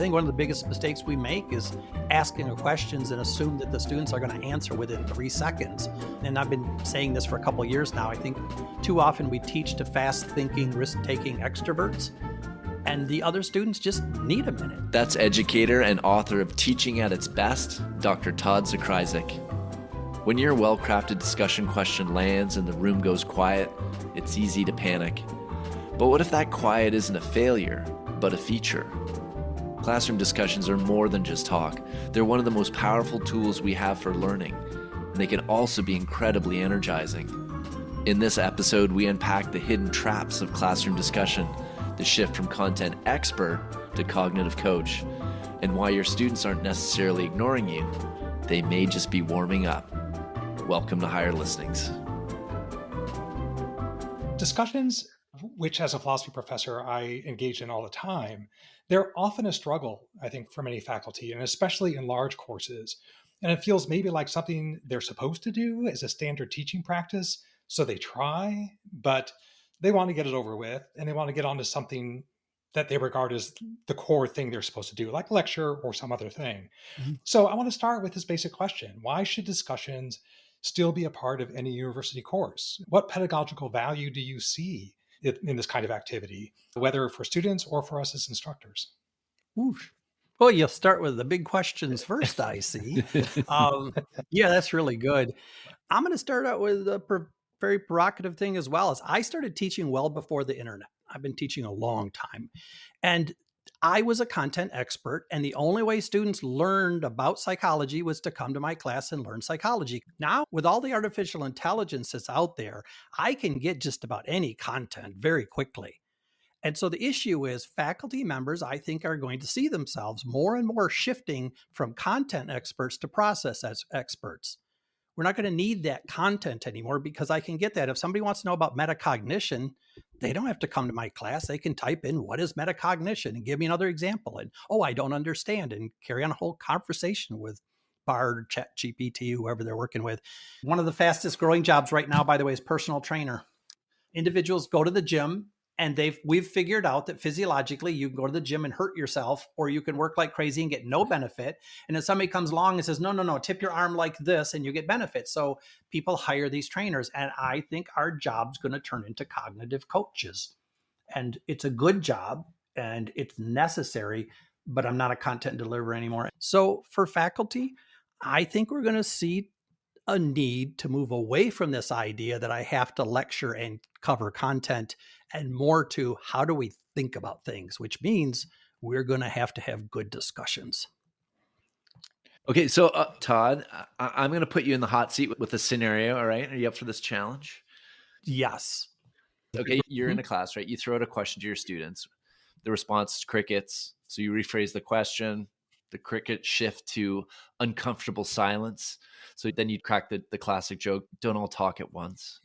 think one of the biggest mistakes we make is asking questions and assume that the students are going to answer within 3 seconds. And I've been saying this for a couple of years now. I think too often we teach to fast-thinking, risk-taking extroverts, and the other students just need a minute. That's educator and author of Teaching at Its Best, Dr. Todd Zakrajsek. When your well-crafted discussion question lands and the room goes quiet, it's easy to panic. But what if that quiet isn't a failure, but a feature? Classroom discussions are more than just talk. They're one of the most powerful tools we have for learning, and they can also be incredibly energizing. In this episode, we unpack the hidden traps of classroom discussion, the shift from content expert to cognitive coach, and why your students aren't necessarily ignoring you. They may just be warming up. Welcome to Higher Listenings. Discussions, which as a philosophy professor I engage in all the time, they're often a struggle, I think, for many faculty, and especially in large courses. And it feels maybe like something they're supposed to do as a standard teaching practice. So they try, but they want to get it over with, and they want to get onto something that they regard as the core thing they're supposed to do, like lecture or some other thing. Mm-hmm. So I want to start with this basic question. Why should discussions still be a part of any university course? What pedagogical value do you see in this kind of activity, whether for students or for us as instructors? Oof. Well, you'll start with the big questions first, I see. Yeah, that's really good. I'm going to start out with a very provocative thing as well. As I started teaching well before the internet. I've been teaching a long time. And I was a content expert, and the only way students learned about psychology was to come to my class and learn psychology. Now, with all the artificial intelligence that's out there, I can get just about any content very quickly. And so the issue is faculty members, I think, are going to see themselves more and more shifting from content experts to process experts. We're not going to need that content anymore because I can get that. If somebody wants to know about metacognition, they don't have to come to my class. They can type in, what is metacognition, and give me another example. And, I don't understand, and carry on a whole conversation with Bard, ChatGPT, whoever they're working with. One of the fastest growing jobs right now, by the way, is personal trainer. Individuals go to the gym, and we've figured out that physiologically you can go to the gym and hurt yourself, or you can work like crazy and get no benefit. And if somebody comes along and says, no, tip your arm like this and you get benefit. So people hire these trainers. And I think our job's going to turn into cognitive coaches. And it's a good job and it's necessary, but I'm not a content deliverer anymore. So for faculty, I think we're going to see a need to move away from this idea that I have to lecture and cover content, and more to how do we think about things, which means we're going to have good discussions. Okay, so Todd, I'm going to put you in the hot seat with a scenario, all right? Are you up for this challenge? Yes. Okay, you're in a class, right? You throw out a question to your students. The response is crickets. So you rephrase the question. The crickets shift to uncomfortable silence. So then you crack the classic joke, don't all talk at once.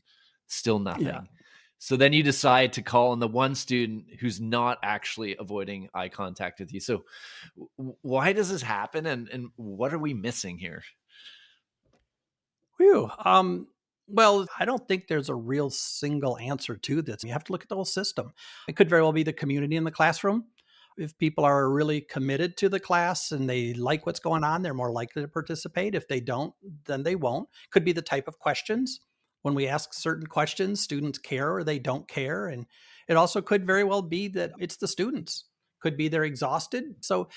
Still nothing. Yeah. So then you decide to call on the one student who's not actually avoiding eye contact with you. So why does this happen? And what are we missing here? Well, I don't think there's a real single answer to this. You have to look at the whole system. It could very well be the community in the classroom. If people are really committed to the class and they like what's going on, they're more likely to participate. If they don't, then they won't. Could be the type of questions. When we ask certain questions, students care or they don't care. And it also could very well be that it's the students. Could be they're exhausted. So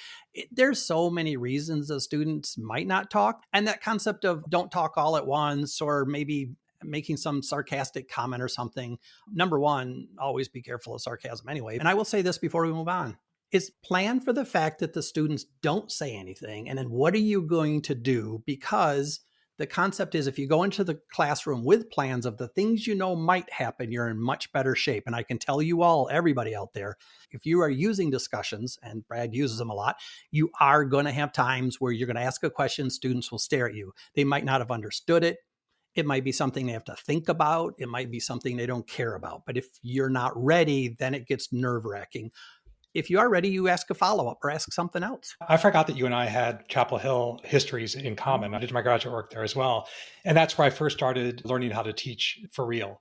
there's so many reasons the students might not talk. And that concept of don't talk all at once, or maybe making some sarcastic comment or something. Number one, always be careful of sarcasm anyway. And I will say this before we move on. Is plan for the fact that the students don't say anything. And then what are you going to do? Because the concept is if you go into the classroom with plans of the things you know might happen, you're in much better shape. And I can tell you all, everybody out there, if you are using discussions, and Brad uses them a lot, you are going to have times where you're going to ask a question, students will stare at you. They might not have understood it. It might be something they have to think about. It might be something they don't care about. But if you're not ready, then it gets nerve-wracking. If you are ready, you ask a follow-up or ask something else. I forgot that you and I had Chapel Hill histories in common. I did my graduate work there as well. And that's where I first started learning how to teach for real.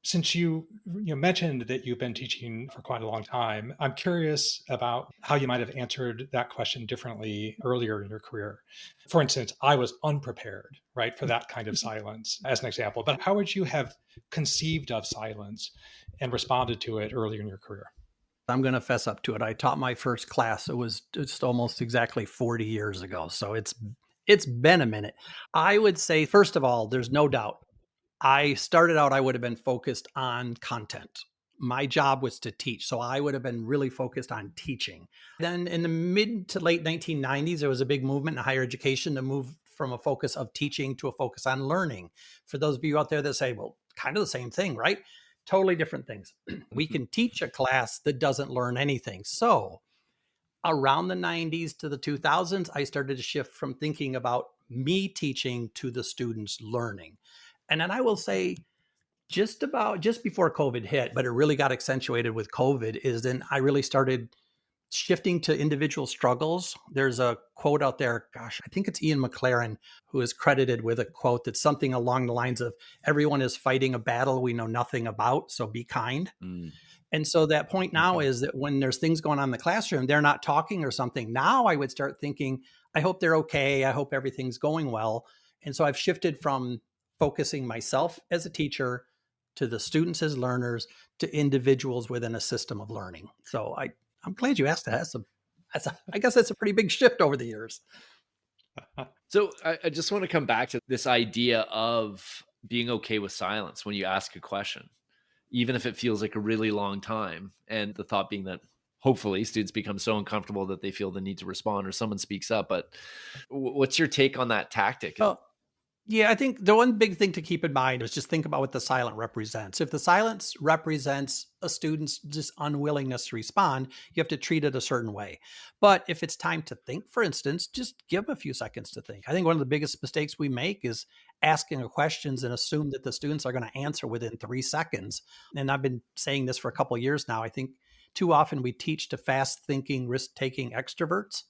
Since you mentioned that you've been teaching for quite a long time, I'm curious about how you might have answered that question differently earlier in your career. For instance, I was unprepared, right, for that kind of silence, as an example. But how would you have conceived of silence and responded to it earlier in your career? I'm going to fess up to it. I taught my first class. It was just almost exactly 40 years ago. So it's been a minute. I would say, first of all, there's no doubt. I started out, I would have been focused on content. My job was to teach. So I would have been really focused on teaching. Then in the mid to late 1990s, there was a big movement in higher education to move from a focus of teaching to a focus on learning. For those of you out there that say, well, kind of the same thing, right? Totally different things. We can teach a class that doesn't learn anything. So around the 90s to the 2000s, I started to shift from thinking about me teaching to the students learning. And then I will say, just before COVID hit, but it really got accentuated with COVID, is then I really started shifting to individual struggles. There's a quote out there, gosh, I think it's Ian McLaren, who is credited with a quote that's something along the lines of, everyone is fighting a battle we know nothing about, so be kind. Mm. And so that point now Okay. is that when there's things going on in the classroom, they're not talking or something. Now I would start thinking, I hope they're okay. I hope everything's going well. And so I've shifted from focusing myself as a teacher to the students as learners to individuals within a system of learning. So I'm glad you asked that. I guess that's a pretty big shift over the years. So I just want to come back to this idea of being okay with silence when you ask a question, even if it feels like a really long time. And the thought being that hopefully students become so uncomfortable that they feel the need to respond or someone speaks up. But what's your take on that tactic? Well, yeah, I think the one big thing to keep in mind is just think about what the silent represents. If the silence represents a student's just unwillingness to respond, you have to treat it a certain way. But if it's time to think, for instance, just give them a few seconds to think. I think one of the biggest mistakes we make is asking questions and assume that the students are going to answer within 3 seconds. And I've been saying this for a couple of years now. I think too often we teach to fast thinking, risk taking extroverts,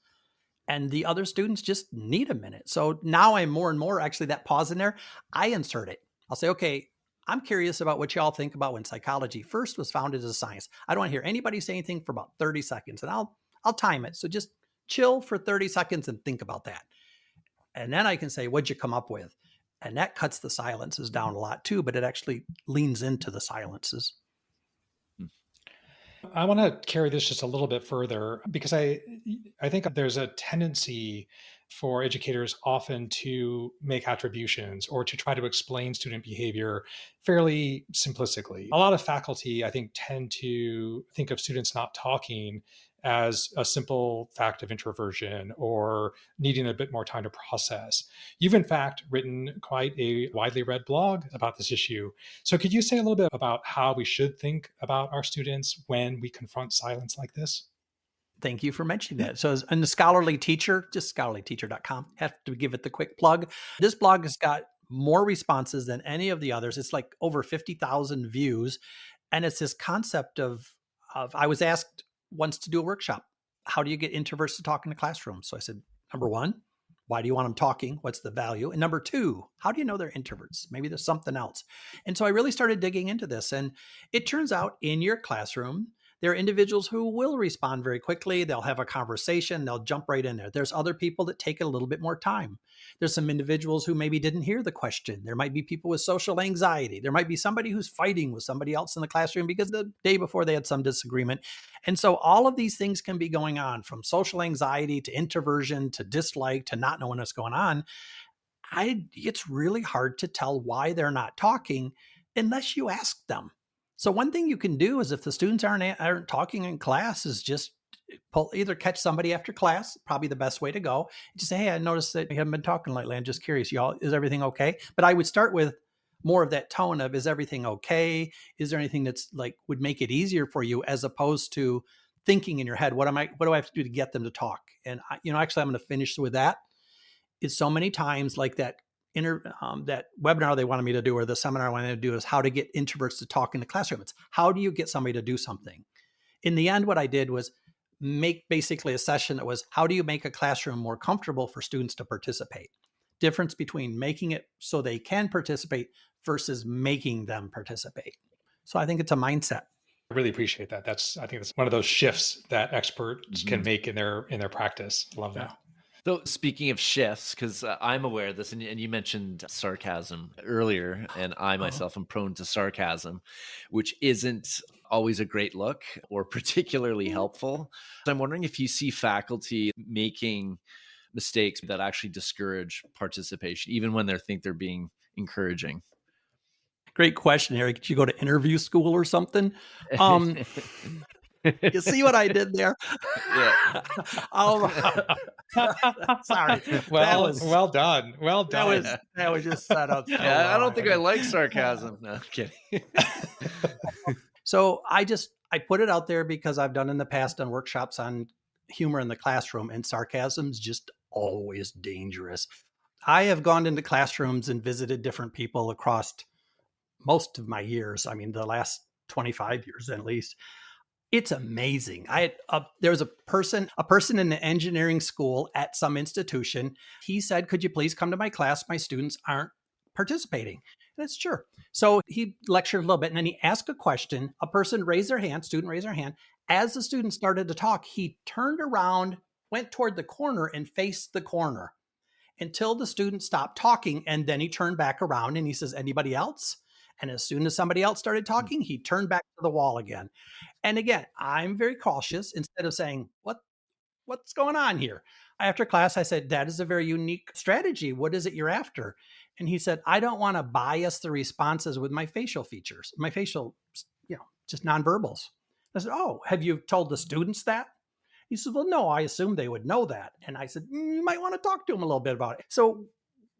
and the other students just need a minute. So now I'm more and more, actually, that pause in there, I insert it. I'll say, okay, I'm curious about what y'all think about when psychology first was founded as a science. I don't want to hear anybody say anything for about 30 seconds, and I'll time it. So just chill for 30 seconds and think about that. And then I can say, what'd you come up with? And that cuts the silences down a lot too, but it actually leans into the silences. I want to carry this just a little bit further because I think there's a tendency for educators often to make attributions or to try to explain student behavior fairly simplistically. A lot of faculty, I think, tend to think of students not talking as a simple fact of introversion or needing a bit more time to process. You've, in fact, written quite a widely read blog about this issue. So, could you say a little bit about how we should think about our students when we confront silence like this? Thank you for mentioning that. So, as a scholarly teacher, just scholarlyteacher.com, have to give it the quick plug. This blog has got more responses than any of the others. It's like over 50,000 views. And it's this concept of I was asked once to do a workshop. How do you get introverts to talk in the classroom? So I said, number one, why do you want them talking? What's the value? And number two, how do you know they're introverts? Maybe there's something else. And so I really started digging into this. And it turns out in your classroom, there are individuals who will respond very quickly. They'll have a conversation. They'll jump right in there. There's other people that take a little bit more time. There's some individuals who maybe didn't hear the question. There might be people with social anxiety. There might be somebody who's fighting with somebody else in the classroom because the day before they had some disagreement. And so all of these things can be going on, from social anxiety to introversion to dislike to not knowing what's going on. It's really hard to tell why they're not talking unless you ask them. So one thing you can do is, if the students aren't talking in class, is just either catch somebody after class, probably the best way to go. Just say, hey, I noticed that you haven't been talking lately. I'm just curious, y'all, is everything okay? But I would start with more of that tone of, is everything okay? Is there anything that's like would make it easier for you, as opposed to thinking in your head, what do I have to do to get them to talk? And actually, I'm going to finish with that. Is so many times like that that webinar they wanted me to do, or the seminar I wanted to do, is how to get introverts to talk in the classroom. It's how do you get somebody to do something? In the end, what I did was make basically a session that was, how do you make a classroom more comfortable for students to participate? Difference between making it so they can participate versus making them participate. So I think it's a mindset. I really appreciate that. I think that's one of those shifts that experts can make in their practice. Love that. So speaking of shifts, because I'm aware of this, and you mentioned sarcasm earlier, and I myself am prone to sarcasm, which isn't always a great look or particularly helpful. So I'm wondering if you see faculty making mistakes that actually discourage participation, even when they think they're being encouraging. Great question, Eric. Did you go to interview school or something? You see what I did there? Yeah. Sorry. Well done. Well done. That was just set up. Yeah, I don't think I like sarcasm. No, I'm kidding. So I put it out there because I've done in the past on workshops on humor in the classroom, and sarcasm's just always dangerous. I have gone into classrooms and visited different people across most of my years. I mean, the last 25 years at least. It's amazing. There was a person in an engineering school at some institution. He said, "Could you please come to my class? My students aren't participating." And it's sure. So he lectured a little bit, and then he asked a question. A person raised their hand, student raised their hand. As the student started to talk, he turned around, went toward the corner, and faced the corner until the student stopped talking. And then he turned back around and he says, "Anybody else?" And as soon as somebody else started talking, he turned back to the wall again. And again, I'm very cautious. Instead of saying, what's going on here? After class, I said, "That is a very unique strategy. What is it you're after?" And he said, "I don't want to bias the responses with my facial features, my facial, just nonverbals." I said, "Oh, have you told the students that?" He said, "Well, no, I assumed they would know that." And I said, "You might want to talk to them a little bit about it." So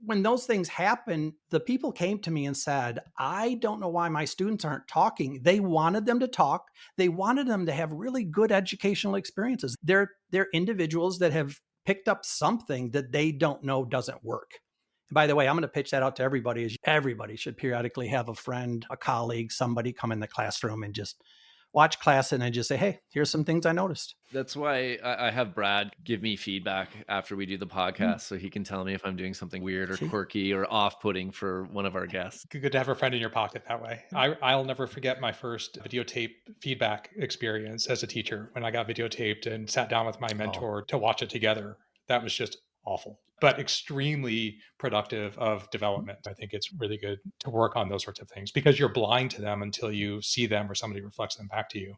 when those things happen, the people came to me and said, "I don't know why my students aren't talking." They wanted them to talk. They wanted them to have really good educational experiences. They're individuals that have picked up something that they don't know doesn't work. And by the way, I'm going to pitch that out to everybody. Everybody should periodically have a friend, a colleague, somebody come in the classroom and just watch class and then just say, "Hey, here's some things I noticed." That's why I have Brad give me feedback after we do the podcast, so he can tell me if I'm doing something weird or quirky or off-putting for one of our guests. Good to have a friend in your pocket that way. I'll never forget my first videotape feedback experience as a teacher when I got videotaped and sat down with my mentor to watch it together. That was just awful, but extremely productive of development. I think it's really good to work on those sorts of things because you're blind to them until you see them or somebody reflects them back to you.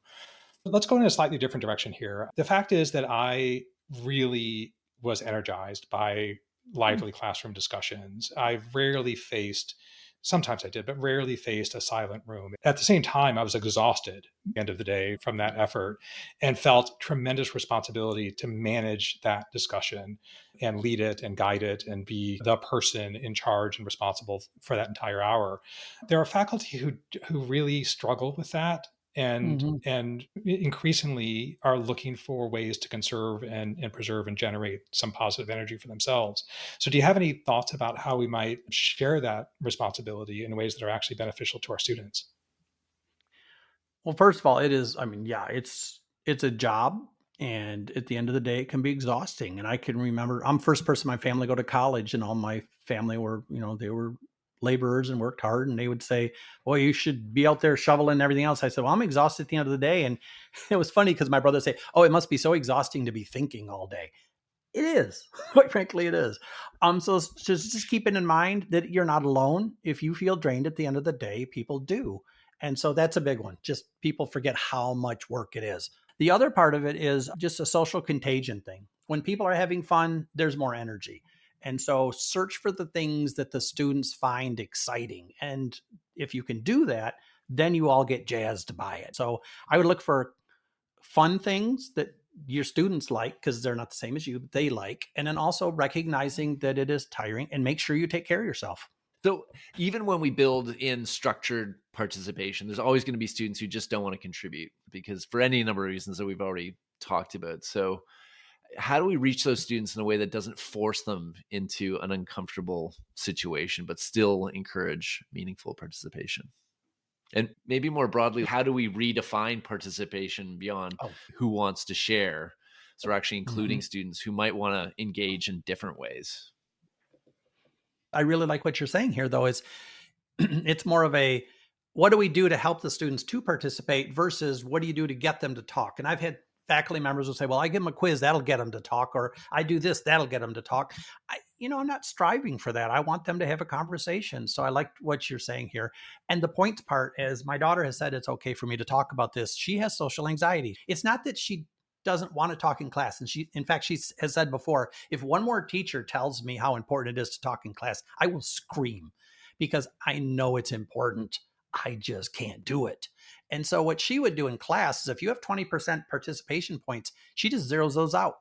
Let's go in a slightly different direction here. The fact is that I really was energized by lively classroom discussions. I've rarely faced, sometimes I did, but rarely faced a silent room. At the same time, I was exhausted at the end of the day from that effort and felt tremendous responsibility to manage that discussion and lead it and guide it and be the person in charge and responsible for that entire hour. There are faculty who really struggle with that and increasingly are looking for ways to conserve and preserve and generate some positive energy for themselves. So do you have any thoughts about how we might share that responsibility in ways that are actually beneficial to our students? Well, first of all, it's a job. And at the end of the day, it can be exhausting. And I can remember, I'm the first person in my family to go to college, and all my family were, they were laborers and worked hard. And they would say, "Well, you should be out there shoveling and everything else." I said, "Well, I'm exhausted at the end of the day." And it was funny because my brother would say, "Oh, it must be so exhausting to be thinking all day." It is. Quite frankly, it is. So just keep it in mind that you're not alone. If you feel drained at the end of the day, people do. And so that's a big one. Just people forget how much work it is. The other part of it is just a social contagion thing. When people are having fun, there's more energy. And so search for the things that the students find exciting. And if you can do that, then you all get jazzed by it. So I would look for fun things that your students like because they're not the same as you, but they like. And then also recognizing that it is tiring and make sure you take care of yourself. So even when we build in structured participation, there's always going to be students who just don't want to contribute because for any number of reasons that we've already talked about. So how do we reach those students in a way that doesn't force them into an uncomfortable situation, but still encourage meaningful participation? And maybe more broadly, how do we redefine participation beyond who wants to share? So we're actually including students who might want to engage in different ways. I really like what you're saying here, though, is it's more of a what do we do to help the students to participate versus what do you do to get them to talk? And I've had faculty members will say, well, I give them a quiz, that'll get them to talk, or I do this, that'll get them to talk. I'm not striving for that. I want them to have a conversation. So I like what you're saying here. And the points part is my daughter has said it's okay for me to talk about this. She has social anxiety. It's not that she doesn't want to talk in class. And in fact, she has said before, if one more teacher tells me how important it is to talk in class, I will scream because I know it's important. I just can't do it. And so what she would do in class is if you have 20% participation points, she just zeroes those out.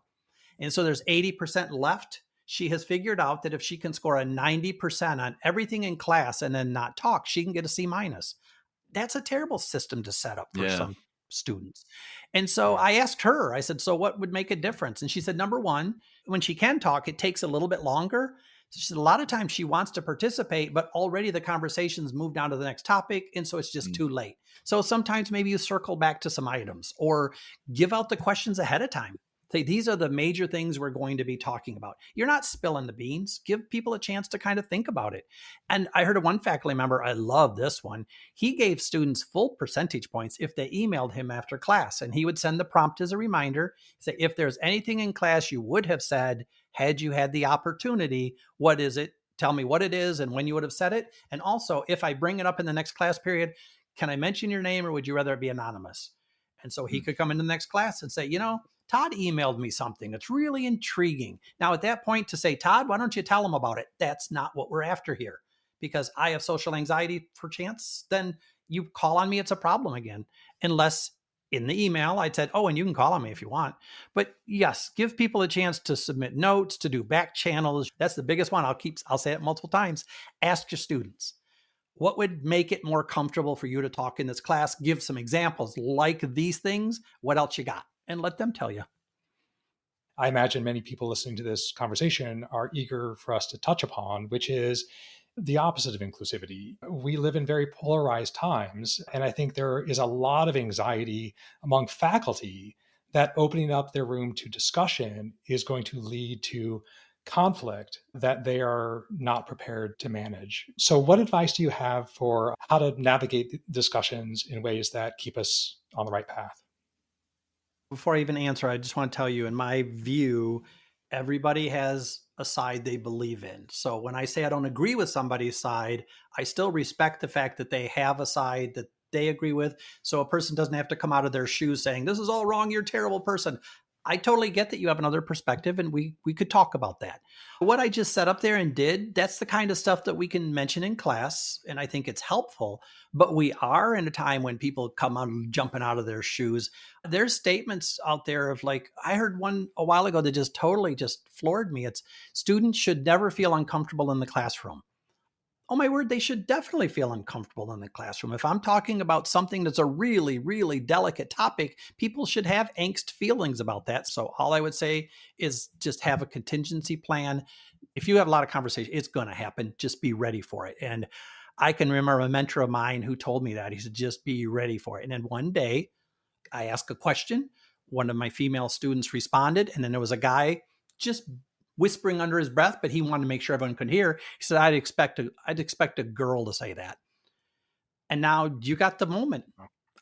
And so there's 80% left. She has figured out that if she can score a 90% on everything in class and then not talk, she can get a C minus. That's a terrible system to set up for some students. And so I asked her, I said, so what would make a difference? And she said, number one, when she can talk, it takes a little bit longer. She said a lot of times she wants to participate, but already the conversation's moved on to the next topic. And so it's just too late. So sometimes maybe you circle back to some items or give out the questions ahead of time. Say, these are the major things we're going to be talking about. You're not spilling the beans. Give people a chance to kind of think about it. And I heard of one faculty member, I love this one. He gave students full percentage points if they emailed him after class. And he would send the prompt as a reminder, say, if there's anything in class you would have said, had you had the opportunity, what is it? Tell me what it is and when you would have said it. And also, if I bring it up in the next class period, can I mention your name or would you rather it be anonymous? And so he could come into the next class and say, Todd emailed me something that's really intriguing. Now, at that point to say, Todd, why don't you tell him about it? That's not what we're after here. Because I have social anxiety for chance, then you call on me, it's a problem again. Unless in the email, I said, and you can call on me if you want. But yes, give people a chance to submit notes, to do back channels. That's the biggest one. I'll say it multiple times. Ask your students, what would make it more comfortable for you to talk in this class? Give some examples like these things. What else you got? And let them tell you. I imagine many people listening to this conversation are eager for us to touch upon, which is the opposite of inclusivity. We live in very polarized times, and I think there is a lot of anxiety among faculty that opening up their room to discussion is going to lead to conflict that they are not prepared to manage. So, what advice do you have for how to navigate discussions in ways that keep us on the right path? Before I even answer, I just want to tell you, in my view, everybody has a side they believe in. So when I say I don't agree with somebody's side, I still respect the fact that they have a side that they agree with. So a person doesn't have to come out of their shoes saying, this is all wrong, you're a terrible person. I totally get that you have another perspective and we could talk about that. What I just set up there and did, that's the kind of stuff that we can mention in class. And I think it's helpful, but we are in a time when people come on jumping out of their shoes. There's statements out there of like, I heard one a while ago that just totally just floored me. It's students should never feel uncomfortable in the classroom. Oh my word, they should definitely feel uncomfortable in the classroom. If I'm talking about something that's a really, really delicate topic, people should have angst feelings about that. So all I would say is just have a contingency plan. If you have a lot of conversation, it's going to happen. Just be ready for it. And I can remember a mentor of mine who told me that. He said, just be ready for it. And then one day I asked a question. One of my female students responded. And then there was a guy just whispering under his breath, but he wanted to make sure everyone could hear. He said, I'd expect a girl to say that. And now you got the moment.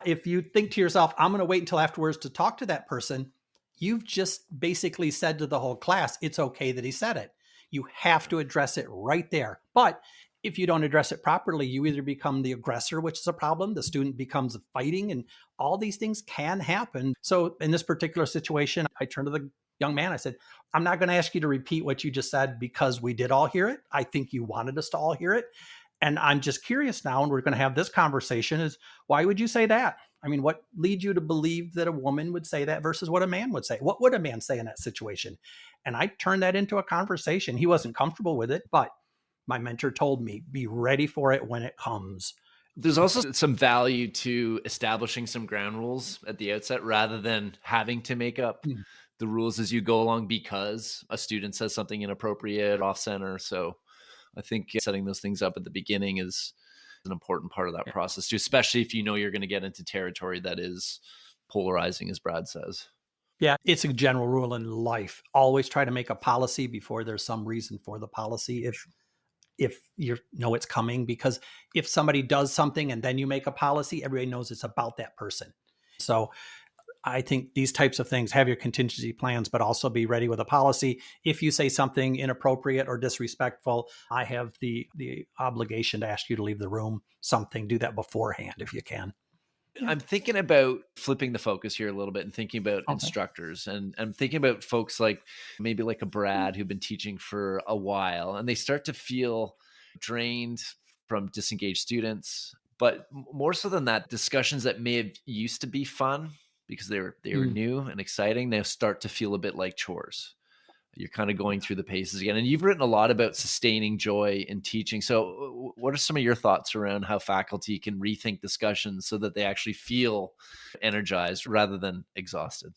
If you think to yourself, I'm going to wait until afterwards to talk to that person, you've just basically said to the whole class, it's okay that he said it. You have to address it right there. But if you don't address it properly, you either become the aggressor, which is a problem. The student becomes fighting, and all these things can happen. So in this particular situation, I turned to the young man. I said, I'm not going to ask you to repeat what you just said because we did all hear it. I think you wanted us to all hear it. And I'm just curious now, and we're going to have this conversation, is why would you say that? I mean, what leads you to believe that a woman would say that versus what a man would say? What would a man say in that situation? And I turned that into a conversation. He wasn't comfortable with it, but my mentor told me, be ready for it when it comes. There's also some value to establishing some ground rules at the outset rather than having to make up the rules as you go along because a student says something inappropriate, off center. So I think setting those things up at the beginning is an important part of that process too, especially if you know you're going to get into territory that is polarizing, as Brad says. Yeah, it's a general rule in life. Always try to make a policy before there's some reason for the policy. if you know it's coming, because if somebody does something and then you make a policy, everybody knows it's about that person. So I think these types of things, have your contingency plans, but also be ready with a policy. If you say something inappropriate or disrespectful, I have the obligation to ask you to leave the room. Something, do that beforehand if you can. I'm thinking about flipping the focus here a little bit and thinking about Okay. instructors, and I'm thinking about folks like maybe like a Brad who've been teaching for a while, and they start to feel drained from disengaged students. But more so than that, discussions that may have used to be fun because they were new and exciting, now start to feel a bit like chores. You're kind of going through the paces again. And you've written a lot about sustaining joy in teaching. So what are some of your thoughts around how faculty can rethink discussions so that they actually feel energized rather than exhausted?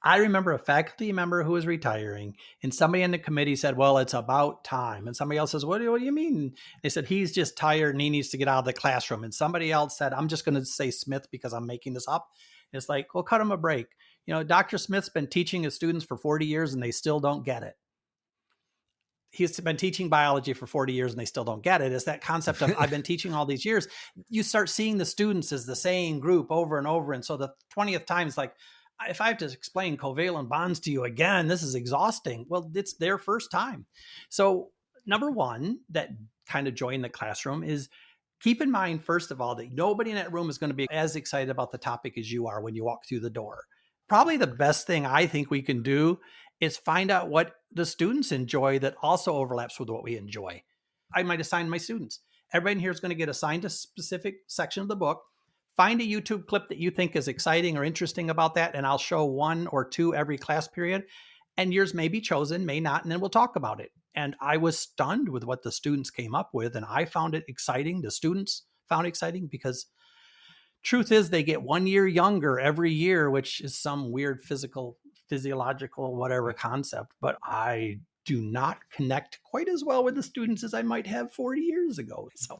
I remember a faculty member who was retiring, and somebody in the committee said, well, it's about time. And somebody else says, what do you mean? They said, he's just tired and he needs to get out of the classroom. And somebody else said, I'm just going to say Smith because I'm making this up. It's like, well, cut him a break. Dr. Smith's been teaching his students for 40 years and they still don't get it. He's been teaching biology for 40 years and they still don't get it. It's that concept of I've been teaching all these years. You start seeing the students as the same group over and over. And so the 20th time is like, if I have to explain covalent bonds to you again, this is exhausting. Well, it's their first time. So number one, that kind of joy in the classroom is keep in mind, first of all, that nobody in that room is going to be as excited about the topic as you are when you walk through the door. Probably the best thing I think we can do is find out what the students enjoy that also overlaps with what we enjoy. I might assign my students. Everybody in here is going to get assigned a specific section of the book. Find a YouTube clip that you think is exciting or interesting about that, and I'll show 1 or 2 every class period. And yours may be chosen, may not, and then we'll talk about it. And I was stunned with what the students came up with, and I found it exciting. The students found it exciting because truth is they get 1 year younger every year, which is some weird physiological, whatever concept. But I do not connect quite as well with the students as I might have 40 years ago. So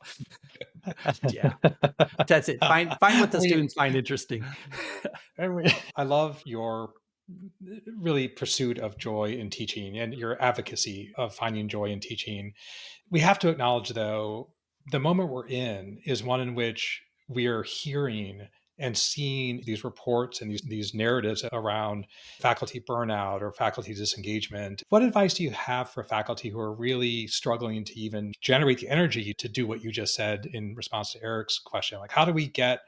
yeah, that's it. Find what the students find interesting. I love your really pursuit of joy in teaching and your advocacy of finding joy in teaching. We have to acknowledge, though, the moment we're in is one in which we are hearing and seeing these reports and these narratives around faculty burnout or faculty disengagement. What advice do you have for faculty who are really struggling to even generate the energy to do what you just said in response to Eric's question? Like, how do we get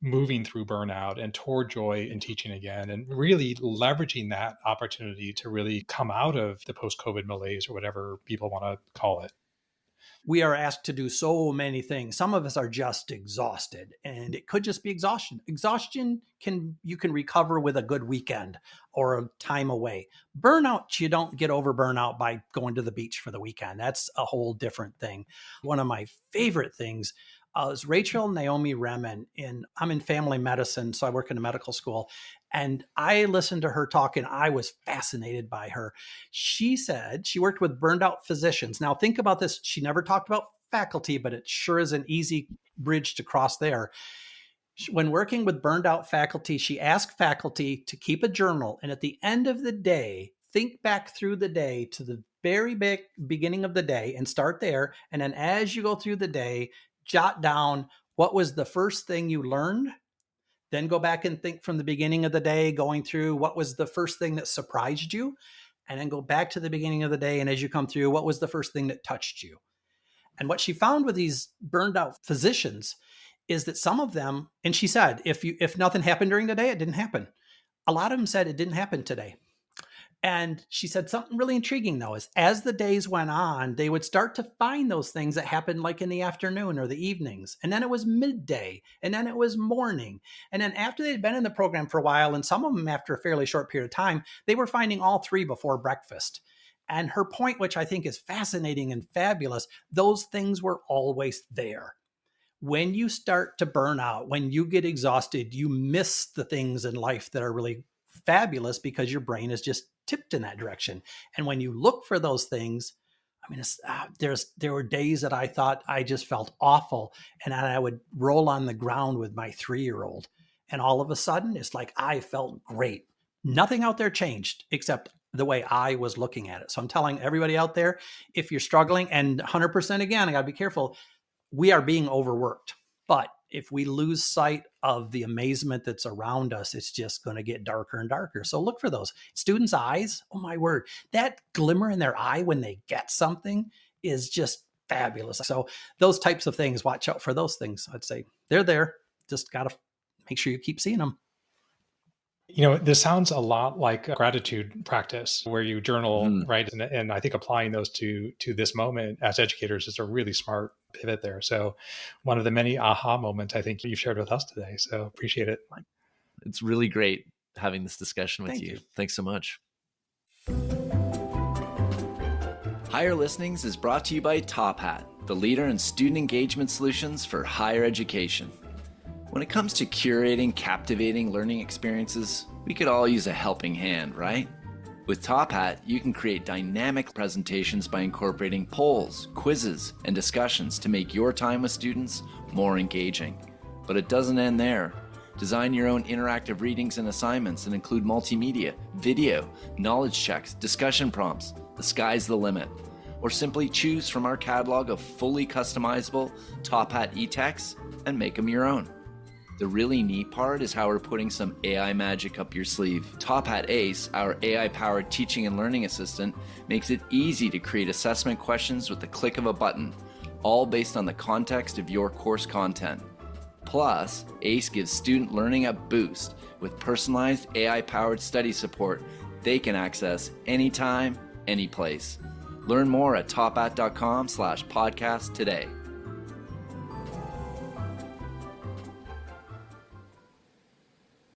moving through burnout and toward joy in teaching again, and really leveraging that opportunity to really come out of the post-COVID malaise or whatever people want to call it? We are asked to do so many things. Some of us are just exhausted, and it could just be exhaustion. You can recover with a good weekend or a time away. Burnout, you don't get over burnout by going to the beach for the weekend. That's a whole different thing. One of my favorite things is Rachel Naomi Remen. I'm in family medicine, so I work in a medical school. And I listened to her talk and I was fascinated by her. She said she worked with burned out physicians. Now think about this. She never talked about faculty, but it sure is an easy bridge to cross there. When working with burned out faculty, she asked faculty to keep a journal. And at the end of the day, think back through the day to the very beginning of the day and start there. And then as you go through the day, jot down what was the first thing you learned. Then go back and think from the beginning of the day, going through what was the first thing that surprised you, and then go back to the beginning of the day. And as you come through, what was the first thing that touched you? And what she found with these burned out physicians is that some of them, and she said, if nothing happened during the day, it didn't happen. A lot of them said it didn't happen today. And she said something really intriguing, though, is as the days went on, they would start to find those things that happened like in the afternoon or the evenings. And then it was midday, and then it was morning. And then after they'd been in the program for a while, and some of them after a fairly short period of time, they were finding all 3 before breakfast. And her point, which I think is fascinating and fabulous, those things were always there. When you start to burn out, when you get exhausted, you miss the things in life that are really fabulous because your brain is just tipped in that direction. And when you look for those things, I mean, there were days that I thought I just felt awful, and I would roll on the ground with my 3-year-old, and all of a sudden it's like I felt great. Nothing out there changed except the way I was looking at it. So I'm telling everybody out there, if you're struggling, and 100% again, I got to be careful, we are being overworked. But if we lose sight of the amazement that's around us, it's just going to get darker and darker. So look for those. Students' eyes, oh my word, that glimmer in their eye when they get something is just fabulous. So those types of things, watch out for those things. I'd say they're there. Just got to make sure you keep seeing them. This sounds a lot like a gratitude practice where you journal, right? And I think applying those to this moment as educators is a really smart pivot there. So one of the many aha moments I think you shared with us today. So appreciate it. It's really great having this discussion with you. Thanks so much. Higher Listenings is brought to you by Top Hat, the leader in student engagement solutions for higher education. When it comes to curating captivating learning experiences, we could all use a helping hand, right? With Top Hat, you can create dynamic presentations by incorporating polls, quizzes, and discussions to make your time with students more engaging. But it doesn't end there. Design your own interactive readings and assignments and include multimedia, video, knowledge checks, discussion prompts. The sky's the limit. Or simply choose from our catalog of fully customizable Top Hat e-texts and make them your own. The really neat part is how we're putting some AI magic up your sleeve. Top Hat Ace, our AI-powered teaching and learning assistant, makes it easy to create assessment questions with the click of a button, all based on the context of your course content. Plus, Ace gives student learning a boost with personalized AI-powered study support they can access anytime, any place. Learn more at tophat.com/podcast today.